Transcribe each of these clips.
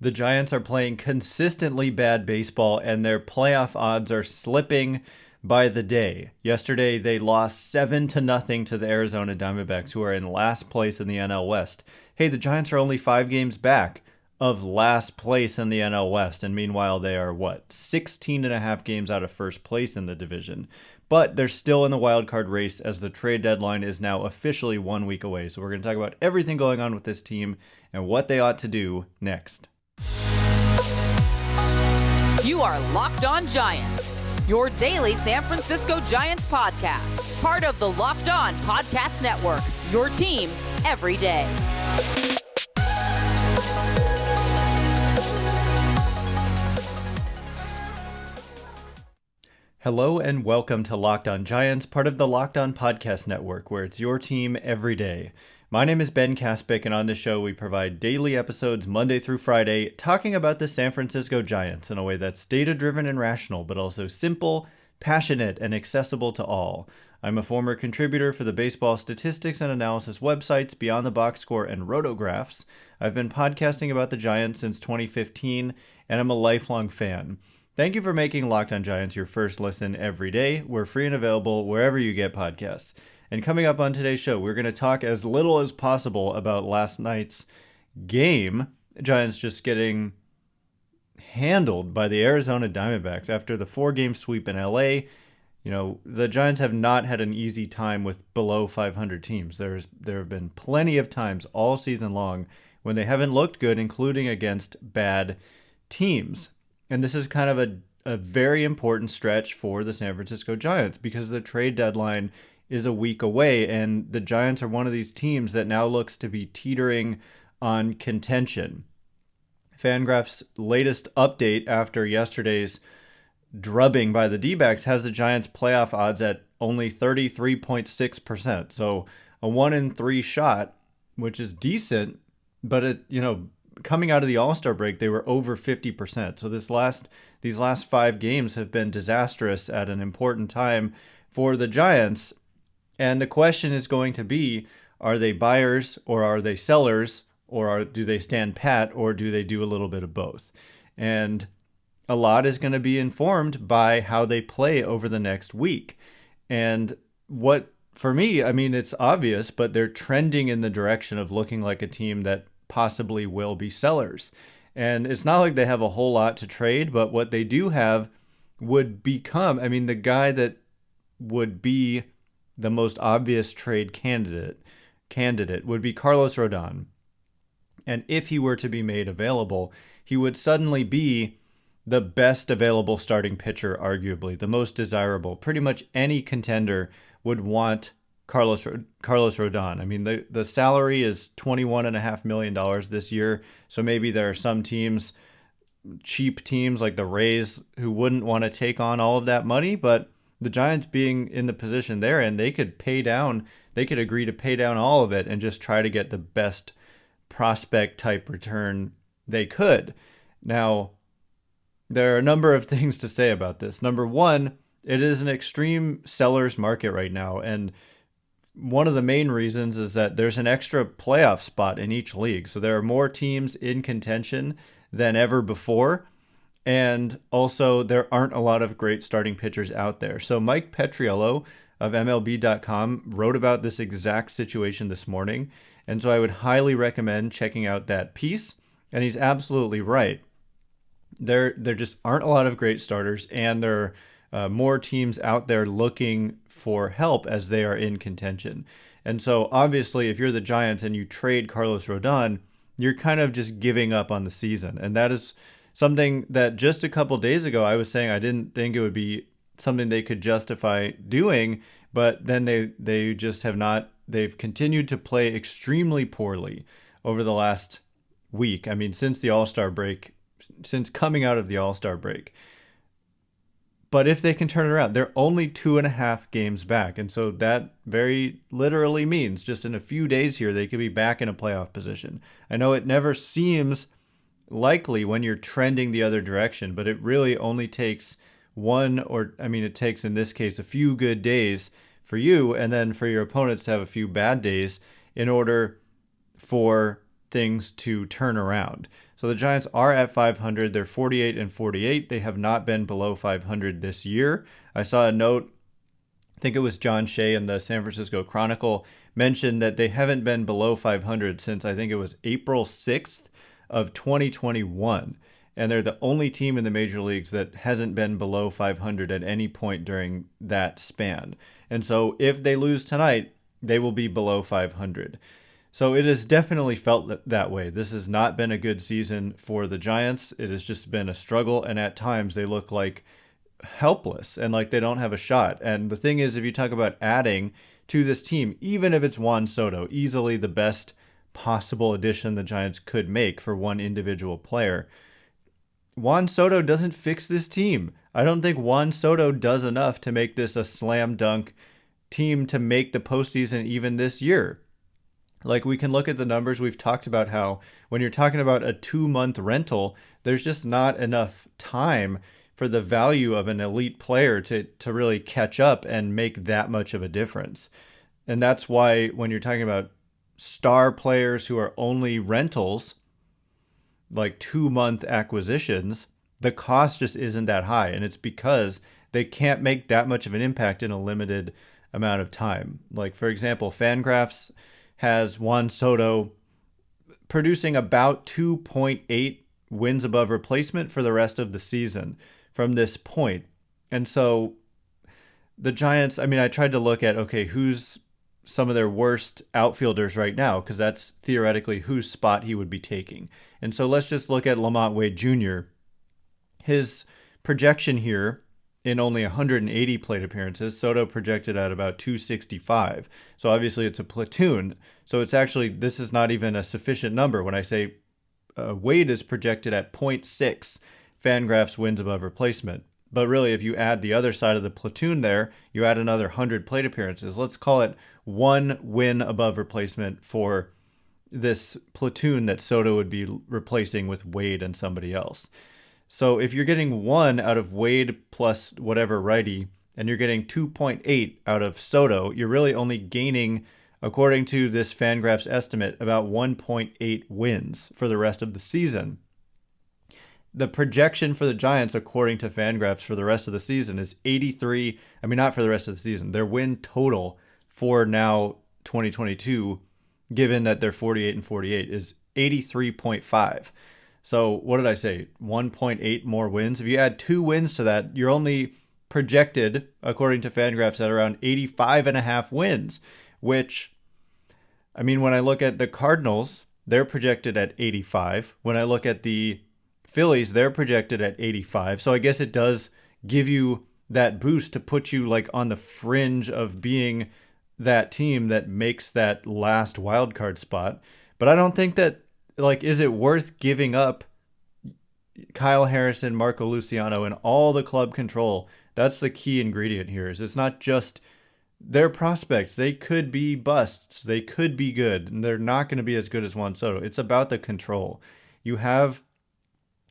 The Giants are playing consistently bad baseball, and their playoff odds are slipping by the day. Yesterday, they lost 7-0 to the Arizona Diamondbacks, who are in last place in the NL West. Hey, the Giants are only 5 games back of last place in the NL West, and meanwhile, they are, 16 and a half games out of first place in the division. But they're still in the wild card race as the trade deadline is now officially 1 week away. So we're going to talk about everything going on with this team and what they ought to do next. You are Locked On Giants, your daily San Francisco Giants podcast. Part of the Locked On Podcast Network, your team every day. Hello and welcome to Locked On Giants, part of the Locked On Podcast Network, where it's your team every day. My name is Ben Kaspick, and on this show we provide daily episodes Monday through Friday talking about the San Francisco Giants in a way that's data-driven and rational, but also simple, passionate, and accessible to all. I'm a former contributor for the baseball statistics and analysis websites Beyond the Box Score and Rotographs. I've been podcasting about the Giants since 2015, and I'm a lifelong fan. Thank you for making Locked On Giants your first listen every day. We're free and available wherever you get podcasts. And coming up on today's show, we're going to talk as little as possible about last night's game. Giants just getting handled by the Arizona Diamondbacks after the 4-game sweep in LA. You know, the Giants have not had an easy time with below 500 teams. There have been plenty of times all season long when they haven't looked good, including against bad teams. And this is kind of a very important stretch for the San Francisco Giants because the trade deadline is a week away, and the Giants are one of these teams that now looks to be teetering on contention. FanGraphs' latest update after yesterday's drubbing by the D-backs has the Giants' playoff odds at only 33.6%. So a 1-in-3 shot, which is decent, but coming out of the All-Star break, they were over 50%. So these last 5 games have been disastrous at an important time for the Giants. And the question is going to be, are they buyers or are they sellers, or do they stand pat, or do they do a little bit of both? And a lot is going to be informed by how they play over the next week. And for me, it's obvious, but they're trending in the direction of looking like a team that possibly will be sellers. And it's not like they have a whole lot to trade, but what they do have would become, the guy that would be the most obvious trade candidate would be Carlos Rodón. And if he were to be made available, he would suddenly be the best available starting pitcher, arguably the most desirable. Pretty much any contender would want Carlos Rodón. The salary is $21.5 million this year, so maybe there are some teams, cheap teams like the Rays, who wouldn't want to take on all of that money, but the Giants being in the position they're in, they could agree to pay down all of it and just try to get the best prospect type return they could. Now, there are a number of things to say about this. Number one, it is an extreme seller's market right now, and one of the main reasons is that there's an extra playoff spot in each league. So there are more teams in contention than ever before. And also there aren't a lot of great starting pitchers out there. So Mike Petriello of MLB.com wrote about this exact situation this morning. And so I would highly recommend checking out that piece. And he's absolutely right. There just aren't a lot of great starters, and there are more teams out there looking for help as they are in contention. And so obviously if you're the Giants and you trade Carlos Rodón, you're kind of just giving up on the season. And that is something that just a couple days ago I was saying I didn't think it would be something they could justify doing, but then they just have not. They've continued to play extremely poorly over the last week. Since the All-Star break, since coming out of the All-Star break. But if they can turn it around, they're only 2.5 games back. And so that very literally means just in a few days here, they could be back in a playoff position. I know it never seems likely when you're trending the other direction, but it really only takes it takes in this case a few good days for you, and then for your opponents to have a few bad days in order for things to turn around. So the Giants are at 500. They're 48 and 48. They have not been below 500 this year. I saw a note, I think it was John Shea in the San Francisco Chronicle, mentioned that they haven't been below 500 since I think it was April 6th of 2021. And they're the only team in the major leagues that hasn't been below 500 at any point during that span. And so if they lose tonight, they will be below 500. So it has definitely felt that way. This has not been a good season for the Giants. It has just been a struggle, and at times they look like helpless and like they don't have a shot. And the thing is, if you talk about adding to this team, even if it's Juan Soto, easily the best possible addition the Giants could make for one individual player, Juan Soto doesn't fix this team. I don't think Juan Soto does enough to make this a slam dunk team to make the postseason even this year. Like, we can look at the numbers. We've talked about how when you're talking about a 2-month rental, there's just not enough time for the value of an elite player to really catch up and make that much of a difference. And that's why when you're talking about star players who are only rentals, like 2-month acquisitions, the cost just isn't that high. And it's because they can't make that much of an impact in a limited amount of time. Like, for example, FanGraphs has Juan Soto producing about 2.8 wins above replacement for the rest of the season from this point. And so the Giants, I mean, I tried to look at, okay, who's some of their worst outfielders right now, because that's theoretically whose spot he would be taking. And so let's just look at Lamont Wade Jr. His projection here in only 180 plate appearances, Soto projected at about 265. So obviously it's a platoon. So it's actually, this is not even a sufficient number. When I say Wade is projected at 0.6 FanGraphs wins above replacement. But really, if you add the other side of the platoon there, you add another 100 plate appearances. Let's call it 1 win above replacement for this platoon that Soto would be replacing with Wade and somebody else. So if you're getting 1 out of Wade plus whatever righty, and you're getting 2.8 out of Soto, you're really only gaining, according to this FanGraphs estimate, about 1.8 wins for the rest of the season. The projection for the Giants, according to FanGraphs, for the rest of the season is 83. I mean, not for the rest of the season. Their win total for now 2022, given that they're 48 and 48, is 83.5. So what did I say? 1.8 more wins. If you add 2 wins to that, you're only projected, according to FanGraphs, at around 85.5 wins, which, I mean, when I look at the Cardinals, they're projected at 85. When I look at the Phillies, they're projected at 85. So I guess it does give you that boost to put you like on the fringe of being that team that makes that last wild card spot. But I don't think that, like, is it worth giving up Kyle Harrison, Marco Luciano, and all the club control? That's the key ingredient here. Is it's not just their prospects. They could be busts. They could be good, and they're not going to be as good as Juan Soto. It's about the control. You have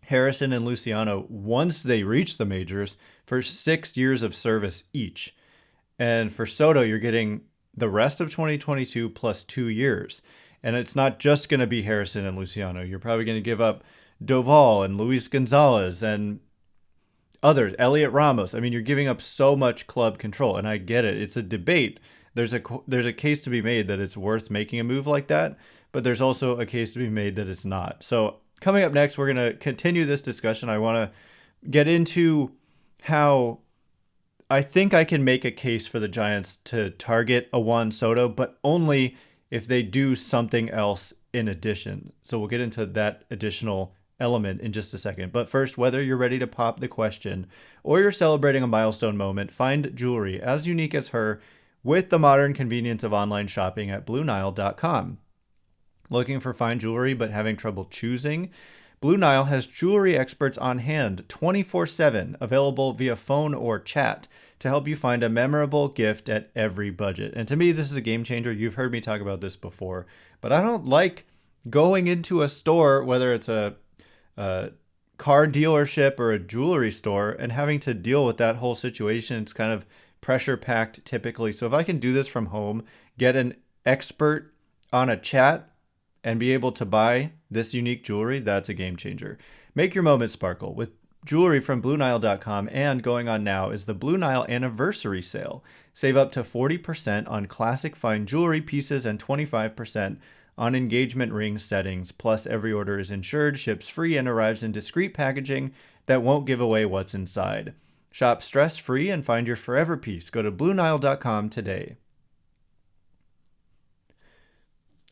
Harrison and Luciano, once they reach the majors, for 6 years of service each. And for Soto, you're getting the rest of 2022 plus 2 years. And it's not just going to be Harrison and Luciano. You're probably going to give up Doval and Luis Gonzalez and others, Heliot Ramos. I mean, you're giving up so much club control, and I get it. It's a debate. There's a case to be made that it's worth making a move like that, but there's also a case to be made that it's not. So coming up next, we're going to continue this discussion. I want to get into how I think I can make a case for the Giants to target a Juan Soto, but only if they do something else in addition. So we'll get into that additional element in just a second. But first, whether you're ready to pop the question or you're celebrating a milestone moment, find jewelry as unique as her with the modern convenience of online shopping at BlueNile.com. Looking for fine jewelry but having trouble choosing? Blue Nile has jewelry experts on hand 24/7, available via phone or chat to help you find a memorable gift at every budget. And to me, this is a game changer. You've heard me talk about this before, but I don't like going into a store, whether it's a car dealership or a jewelry store, and having to deal with that whole situation. It's kind of pressure packed typically. So if I can do this from home, get an expert on a chat and be able to buy this unique jewelry, that's a game changer. Make your moment sparkle with jewelry from BlueNile.com, and going on now is the Blue Nile Anniversary Sale. Save up to 40% on classic fine jewelry pieces and 25% on engagement ring settings. Plus, every order is insured, ships free, and arrives in discreet packaging that won't give away what's inside. Shop stress-free and find your forever piece. Go to BlueNile.com today.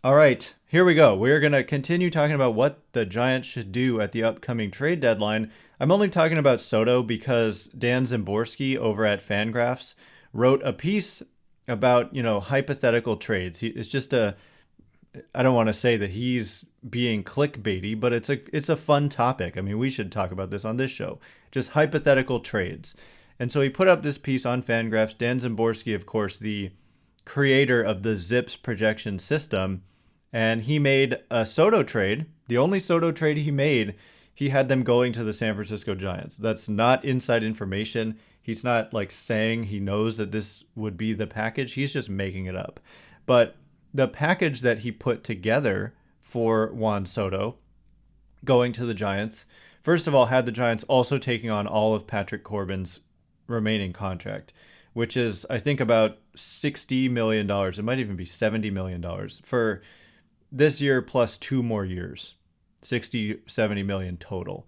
All right, here we go. We're going to continue talking about what the Giants should do at the upcoming trade deadline. I'm only talking about Soto because Dan Szymborski over at FanGraphs wrote a piece about, hypothetical trades. It's just I don't want to say that he's being clickbaity, but it's a fun topic. I mean, we should talk about this on this show. Just hypothetical trades. And so he put up this piece on FanGraphs. Dan Szymborski, of course, the creator of the Zips projection system, and he made a Soto trade. The only Soto trade he made, he had them going to the San Francisco Giants. That's not inside information. He's not saying he knows that this would be the package. He's just making it up. But the package that he put together for Juan Soto going to the Giants, first of all, had the Giants also taking on all of Patrick Corbin's remaining contract, which is, I think, about $60 million. It might even be $70 million for this year plus 2 more years, 70 million total.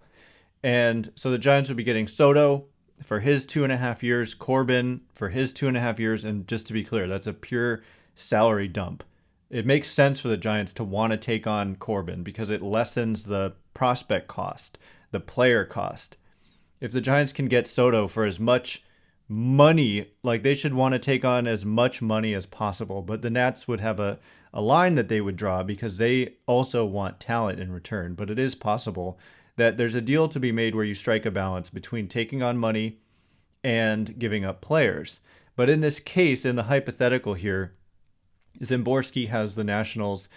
And so the Giants would be getting Soto for his 2.5 years, Corbin for his 2.5 years. And just to be clear, that's a pure salary dump. It makes sense for the Giants to want to take on Corbin because it lessens the prospect cost, the player cost. If the Giants can get Soto for as much money, they should want to take on as much money as possible. But the Nats would have a line that they would draw because they also want talent in return. But it is possible that there's a deal to be made where you strike a balance between taking on money and giving up players. But in this case, in the hypothetical here, Szymborski has the Nationals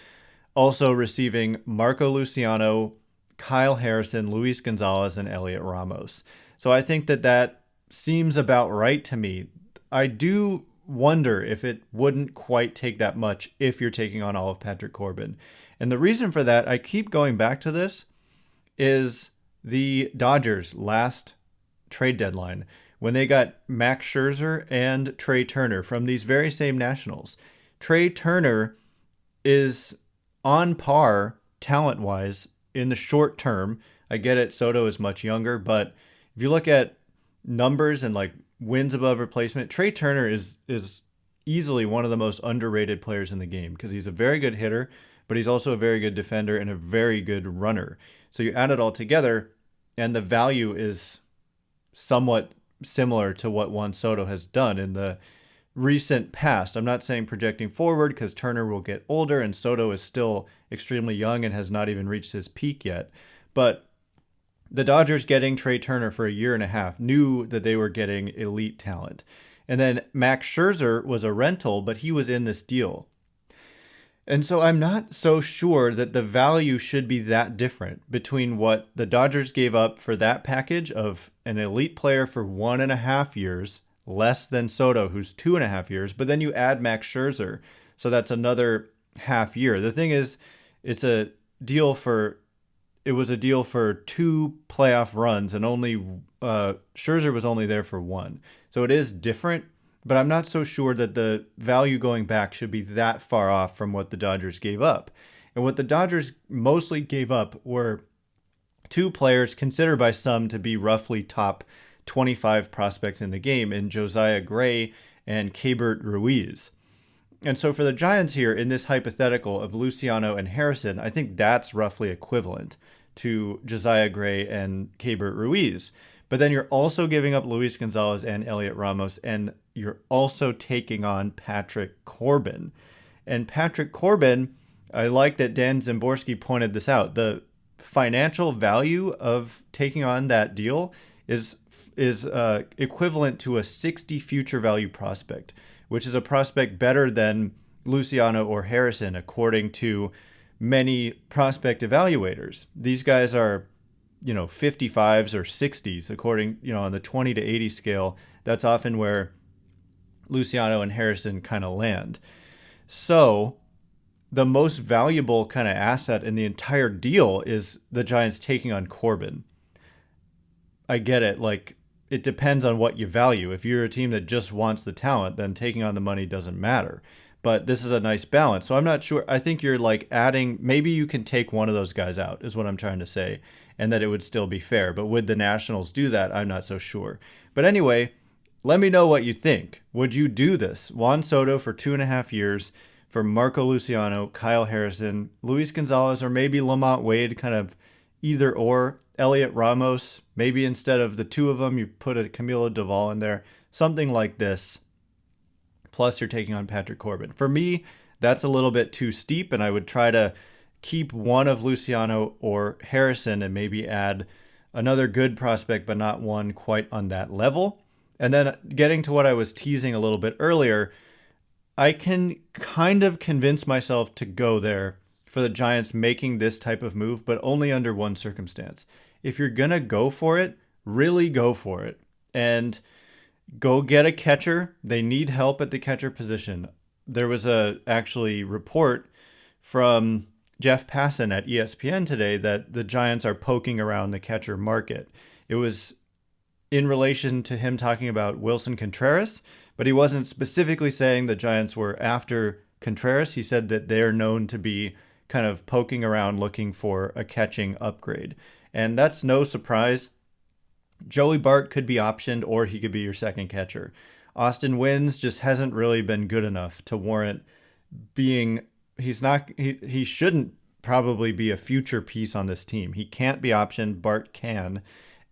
also receiving Marco Luciano, Kyle Harrison, Luis González, and Heliot Ramos. So I think that seems about right to me. I do wonder if it wouldn't quite take that much if you're taking on all of Patrick Corbin. And the reason for that, I keep going back to this, is the Dodgers' last trade deadline when they got Max Scherzer and Trey Turner from these very same Nationals. Trey Turner is on par talent-wise in the short term. I get it, Soto is much younger, but if you look at numbers and wins above replacement, Trey Turner is easily one of the most underrated players in the game because he's a very good hitter, but he's also a very good defender and a very good runner. So you add it all together, and the value is somewhat similar to what Juan Soto has done in the recent past. I'm not saying projecting forward because Turner will get older and Soto is still extremely young and has not even reached his peak yet. But the Dodgers getting Trey Turner for 1.5 years knew that they were getting elite talent. And then Max Scherzer was a rental, but he was in this deal. And so I'm not so sure that the value should be that different between what the Dodgers gave up for that package of an elite player for 1.5 years, less than Soto, who's 2.5 years, but then you add Max Scherzer, so that's another half year. The thing is, it was a deal for 2 playoff runs, and only Scherzer was only there for 1. So it is different, but I'm not so sure that the value going back should be that far off from what the Dodgers gave up. And what the Dodgers mostly gave up were 2 players considered by some to be roughly top 25 prospects in the game in Josiah Gray and Keibert Ruiz. And so for the Giants here in this hypothetical of Luciano and Harrison, I think that's roughly equivalent to Josiah Gray and Keibert Ruiz. But then you're also giving up Luis González and Heliot Ramos, and you're also taking on Patrick Corbin. And Patrick Corbin, I like that Dan Szymborski pointed this out. The financial value of taking on that deal is equivalent to a 60 future value prospect, which is a prospect better than Luciano or Harrison, according to many prospect evaluators. These guys are, 55s or 60s, according, on the 20 to 80 scale. That's often where Luciano and Harrison kind of land. So the most valuable kind of asset in the entire deal is the Giants taking on Corbin. I get it. Like, it depends on what you value. If you're a team that just wants the talent, then taking on the money doesn't matter. But this is a nice balance. So I'm not sure. I think you're like adding, maybe you can take one of those guys out is what I'm trying to say, and that it would still be fair. But would the Nationals do that? I'm not so sure. But anyway, let me know what you think. Would you do this? Juan Soto for 2.5 years for Marco Luciano, Kyle Harrison, Luis Gonzalez, or maybe Lamont Wade, kind of either or. Heliot Ramos, maybe instead of the two of them, you put a Camilo Doval in there, something like this. Plus, you're taking on Patrick Corbin. For me, that's a little bit too steep, and I would try to keep one of Luciano or Harrison and maybe add another good prospect, but not one quite on that level. And then getting to what I was teasing a little bit earlier, I can kind of convince myself to go there for the Giants making this type of move, but only under one circumstance. If you're going to go for it, really go for it. And go get a catcher. They need help at the catcher position. There was a actually report from Jeff Passan at ESPN today that the Giants are poking around the catcher market. It was in relation to him talking about Willson Contreras, but he wasn't specifically saying the Giants were after Contreras. He said that they're known to be kind of poking around looking for a catching upgrade. And that's no surprise. Joey Bart could be optioned, or he could be your second catcher. Austin Wynns just hasn't really been good enough to warrant being, he shouldn't probably be a future piece on this team. He can't be optioned. Bart can.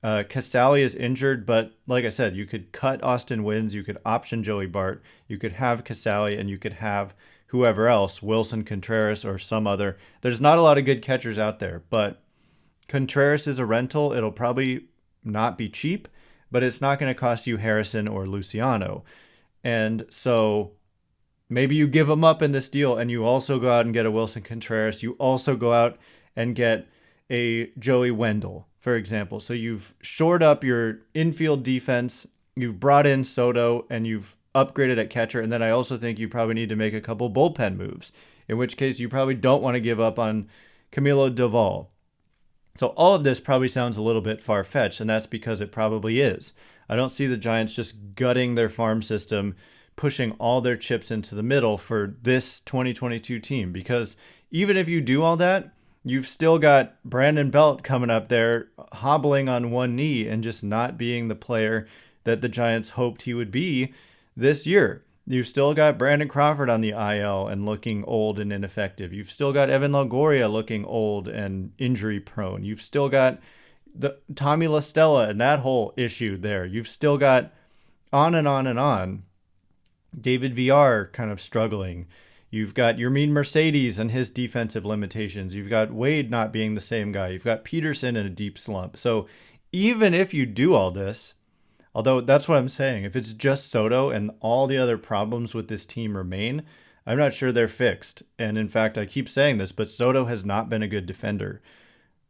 Casali is injured, but like I said, you could cut Austin Wynns, you could option Joey Bart, you could have Casali, and you could have whoever else, Willson Contreras or some other. There's not a lot of good catchers out there, but Contreras is a rental. It'll probably not be cheap, but it's not going to cost you Harrison or Luciano. And so maybe you give them up in this deal and you also go out and get a Willson Contreras. You also go out and get a Joey Wendle, for example. So you've shored up your infield defense, you've brought in Soto, and you've upgraded at catcher. And then I also think you probably need to make a couple bullpen moves, in which case you probably don't want to give up on Camilo Doval. So all of this probably sounds a little bit far-fetched, and that's because it probably is. I don't see the Giants just gutting their farm system, pushing all their chips into the middle for this 2022 team, because even if you do all that, you've still got Brandon Belt coming up there hobbling on one knee and just not being the player that the Giants hoped he would be this year. You've still got Brandon Crawford on the IL and looking old and ineffective. You've still got Evan Longoria looking old and injury prone. You've still got the Tommy La Stella and that whole issue there. You've still got on and on and on. David VR kind of struggling. You've got Yermin Mercedes and his defensive limitations. You've got Wade not being the same guy. You've got Peterson in a deep slump. So even if you do all this, although that's what I'm saying, if it's just Soto and all the other problems with this team remain, I'm not sure they're fixed. And in fact, I keep saying this, but Soto has not been a good defender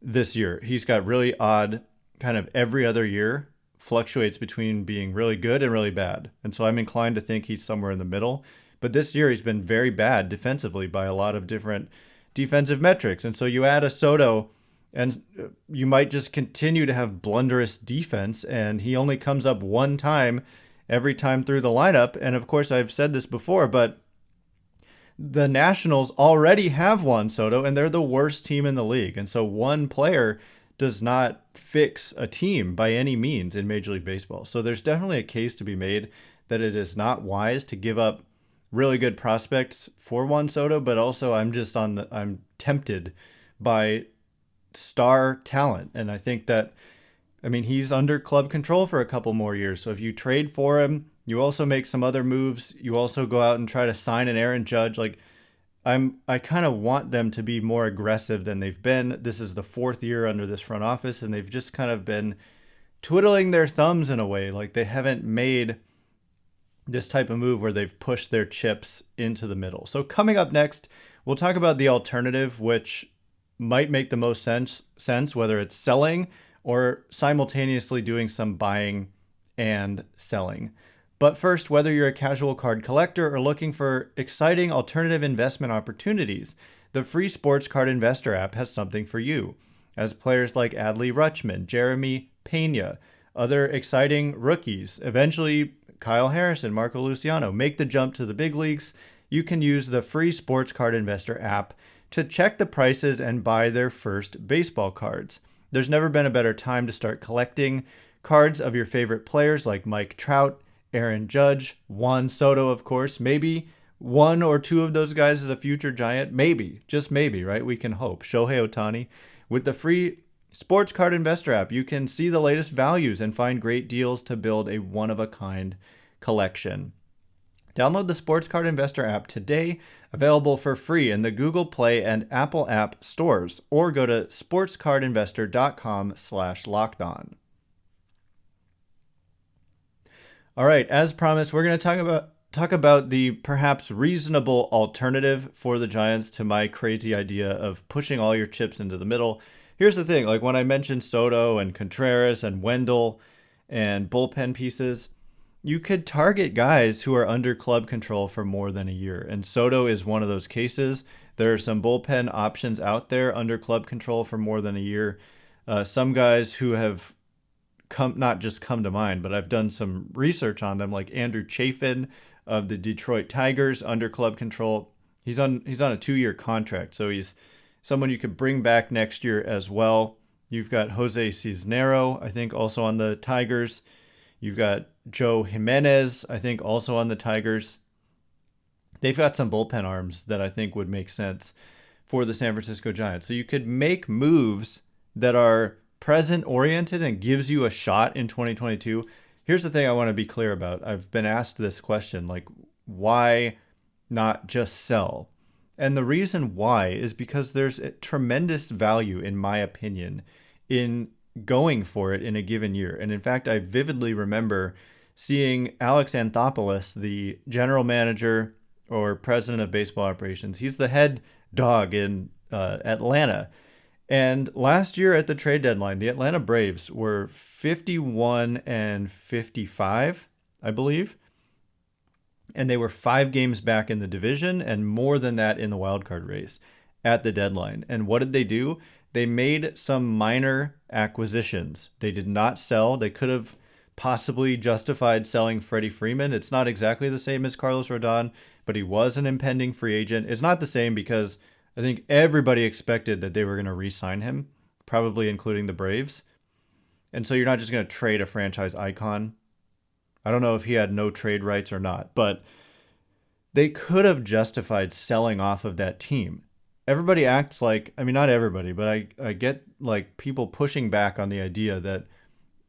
this year. He's got really odd, kind of every other year, fluctuates between being really good and really bad. And so I'm inclined to think he's somewhere in the middle. But this year he's been very bad defensively by a lot of different defensive metrics. And so you add a Soto, and you might just continue to have blunderous defense, and he only comes up one time every time through the lineup. And of course, I've said this before, but the Nationals already have Juan Soto, and they're the worst team in the league. And so one player does not fix a team by any means in Major League Baseball. So there's definitely a case to be made that it is not wise to give up really good prospects for Juan Soto, but also I'm tempted by star talent. And I think that, he's under club control for a couple more years. So if you trade for him, you also make some other moves. You also go out and try to sign an Aaron Judge. I kind of want them to be more aggressive than they've been. This is the 4th year under this front office, and they've just kind of been twiddling their thumbs in a way. Like, they haven't made this type of move where they've pushed their chips into the middle. So coming up next, we'll talk about the alternative, which might make the most sense, whether it's selling or simultaneously doing some buying and selling. But first, whether you're a casual card collector or looking for exciting alternative investment opportunities, the free Sports Card Investor app has something for you. As players like Adley Rutschman, Jeremy Pena, other exciting rookies, eventually Kyle Harrison, Marco Luciano, make the jump to the big leagues, you can use the free Sports Card Investor app to check the prices and buy their first baseball cards. There's never been a better time to start collecting cards of your favorite players like Mike Trout, Aaron Judge, Juan Soto, of course. Maybe one or two of those guys is a future Giant. Maybe, just maybe, right? We can hope. Shohei Ohtani. With the free Sports Card Investor app, you can see the latest values and find great deals to build a one-of-a-kind collection. Download the Sports Card Investor app today, available for free in the Google Play and Apple App stores, or go to sportscardinvestor.com/lockedon. All right, as promised, we're going to talk about the perhaps reasonable alternative for the Giants to my crazy idea of pushing all your chips into the middle. Here's the thing, like when I mentioned Soto and Contreras and Wendle and bullpen pieces, you could target guys who are under club control for more than a year. And Soto is one of those cases. There are some bullpen options out there under club control for more than a year. Some guys who have not just come to mind, but I've done some research on them, like Andrew Chafin of the Detroit Tigers under club control. He's on a 2-year contract, so he's someone you could bring back next year as well. You've got Jose Cisnero, I think, also on the Tigers. You've got Joe Jimenez, I think, also on the Tigers. They've got some bullpen arms that I think would make sense for the San Francisco Giants. So you could make moves that are present-oriented and gives you a shot in 2022. Here's the thing I want to be clear about. I've been asked this question, like, why not just sell? And the reason why is because there's a tremendous value, in my opinion, in going for it in a given year. And in fact, I vividly remember seeing Alex Anthopoulos, the general manager or president of baseball operations. He's the head dog in Atlanta. And last year at the trade deadline, the Atlanta Braves were 51-55, I believe. And they were 5 games back in the division and more than that in the wildcard race at the deadline. And what did they do? They made some minor acquisitions. They did not sell. They could have possibly justified selling Freddie Freeman. It's not exactly the same as Carlos Rodón, but he was an impending free agent. It's not the same because I think everybody expected that they were going to re-sign him, probably including the Braves. And so you're not just going to trade a franchise icon. I don't know if he had no trade rights or not, but they could have justified selling off of that team. Everybody acts like, I mean, not everybody, but I get like people pushing back on the idea that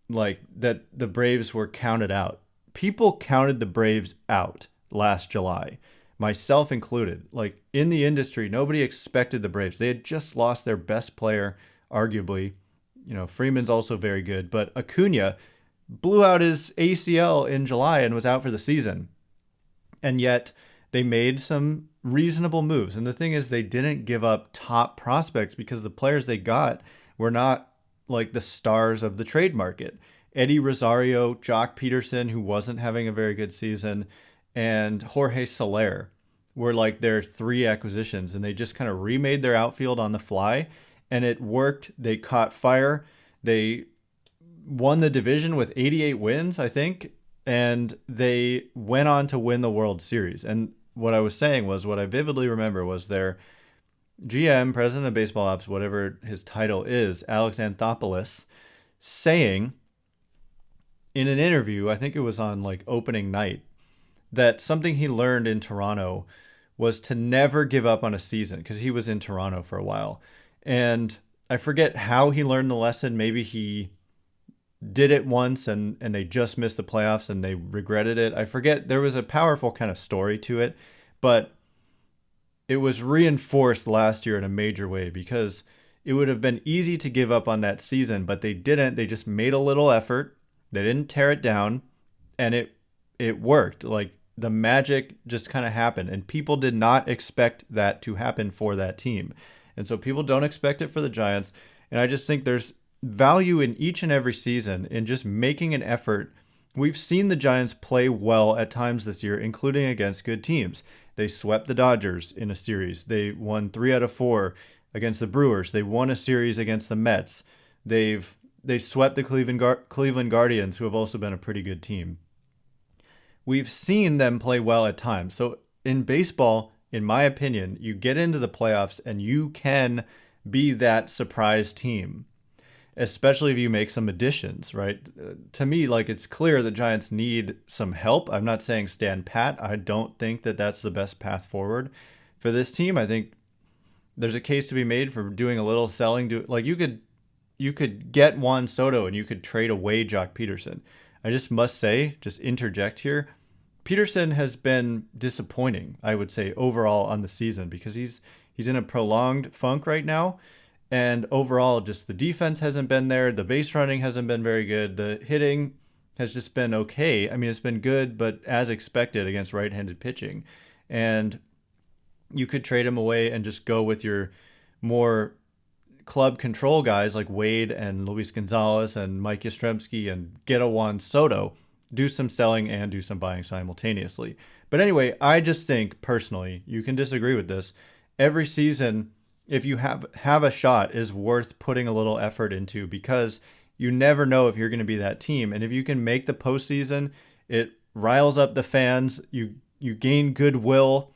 the Braves were counted out. People counted the Braves out last July, myself included. Like in the industry, nobody expected the Braves. They had just lost their best player, arguably. You know, Freeman's also very good, but Acuna blew out his ACL in July and was out for the season. And yet they made some reasonable moves. And the thing is, they didn't give up top prospects because the players they got were not like the stars of the trade market. Eddie Rosario, Joc Pederson, who wasn't having a very good season, and Jorge Soler were like their 3 acquisitions. And they just kind of remade their outfield on the fly. And it worked. They caught fire. They won the division with 88 wins, I think, and they went on to win the World Series. And what I was saying was, what I vividly remember was their GM, president of baseball ops, whatever his title is, Alex Anthopoulos, saying in an interview, I think it was on like opening night, that something he learned in Toronto was to never give up on a season, because he was in Toronto for a while. And I forget how he learned the lesson. Maybe he did it once and they just missed the playoffs and they regretted it. I forget. There was a powerful kind of story to it, but it was reinforced last year in a major way, because it would have been easy to give up on that season, but they didn't. They just made a little effort. They didn't tear it down, and it worked. Like the magic just kind of happened, and people did not expect that to happen for that team. And so people don't expect it for the Giants. And I just think there's value in each and every season in just making an effort we've seen the Giants play well at times this year, including against good teams. They swept the Dodgers in a series. They won 3 out of 4 against the Brewers. They won a series against the Mets. They swept the Cleveland Guardians, who have also been a pretty good team. We've seen them play well at times. So in baseball, in my opinion, you get into the playoffs and you can be that surprise team, especially if you make some additions, right? To me, like, it's clear the Giants need some help. I'm not saying stand pat. I don't think that that's the best path forward for this team. I think there's a case to be made for doing a little selling. Like, you could get Juan Soto and you could trade away Joc Pederson. I just must say, just interject here, Pederson has been disappointing, I would say, overall on the season, because he's in a prolonged funk right now. And overall, just the defense hasn't been there. The base running hasn't been very good. The hitting has just been okay. I mean, it's been good, but as expected against right-handed pitching. And you could trade him away and just go with your more club control guys like Wade and Luis González and Mike Yastrzemski and get a Juan Soto, do some selling and do some buying simultaneously. But anyway, I just think personally, you can disagree with this, every season, if you have a shot, is worth putting a little effort into, because you never know if you're going to be that team. And if you can make the postseason, it riles up the fans. You gain goodwill.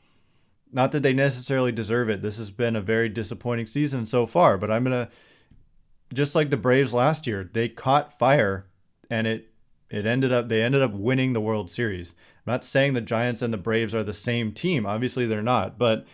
Not that they necessarily deserve it. This has been a very disappointing season so far, but I'm going to, just like the Braves last year, they caught fire and they ended up winning the World Series. I'm not saying the Giants and the Braves are the same team. Obviously they're not, but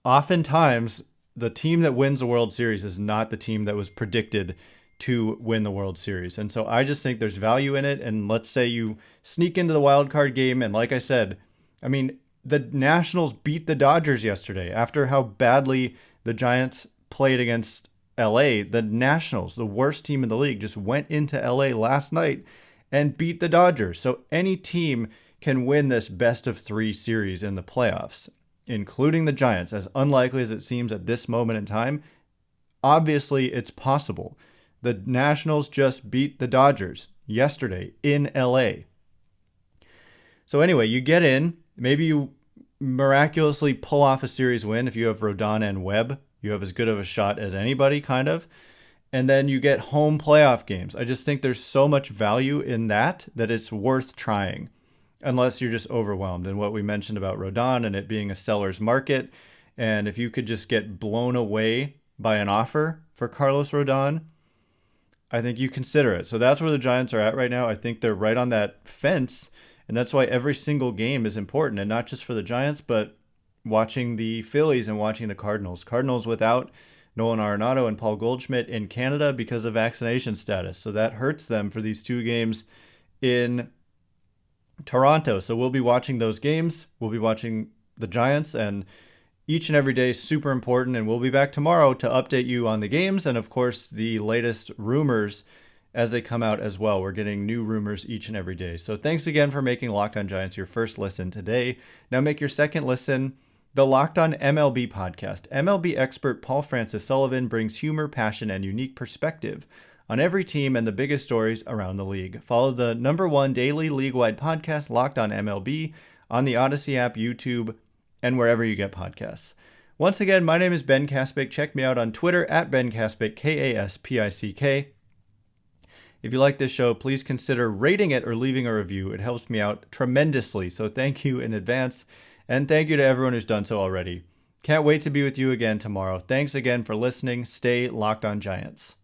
oftentimes the team that wins the World Series is not the team that was predicted to win the World Series. And so I just think there's value in it. And let's say you sneak into the wild card game. And like I said, I mean, the Nationals beat the Dodgers yesterday after how badly the Giants played against LA. The Nationals, the worst team in the league, just went into LA last night and beat the Dodgers. So any team can win this best of 3 series in the playoffs, including the Giants, as unlikely as it seems at this moment in time. Obviously, it's possible. The Nationals just beat the Dodgers yesterday in LA. So anyway, you get in. Maybe you miraculously pull off a series win. If you have Rodón and Webb, you have as good of a shot as anybody, kind of. And then you get home playoff games. I just think there's so much value in that it's worth trying, unless you're just overwhelmed. And what we mentioned about Rodón and it being a seller's market, and if you could just get blown away by an offer for Carlos Rodón, I think you consider it. So that's where the Giants are at right now. I think they're right on that fence. And that's why every single game is important, and not just for the Giants, but watching the Phillies and watching the Cardinals. Cardinals without Nolan Arenado and Paul Goldschmidt in Canada because of vaccination status. So that hurts them for these 2 games in Toronto. So we'll be watching those games. We'll be watching the Giants, and each and every day is super important. And we'll be back tomorrow to update you on the games and, of course, the latest rumors as they come out as well. We're getting new rumors each and every day. So thanks again for making Locked On Giants your first listen today. Now make your second listen the Locked On MLB podcast. MLB expert Paul Francis Sullivan brings humor, passion, and unique perspective on every team and the biggest stories around the league. Follow the #1 daily league-wide podcast, Locked On MLB, on the Odyssey app, YouTube, and wherever you get podcasts. Once again, my name is Ben Kaspick. Check me out on Twitter at Ben Kaspick, Kaspick. If you like this show, please consider rating it or leaving a review. It helps me out tremendously, so thank you in advance. And thank you to everyone who's done so already. Can't wait to be with you again tomorrow. Thanks again for listening. Stay Locked On Giants.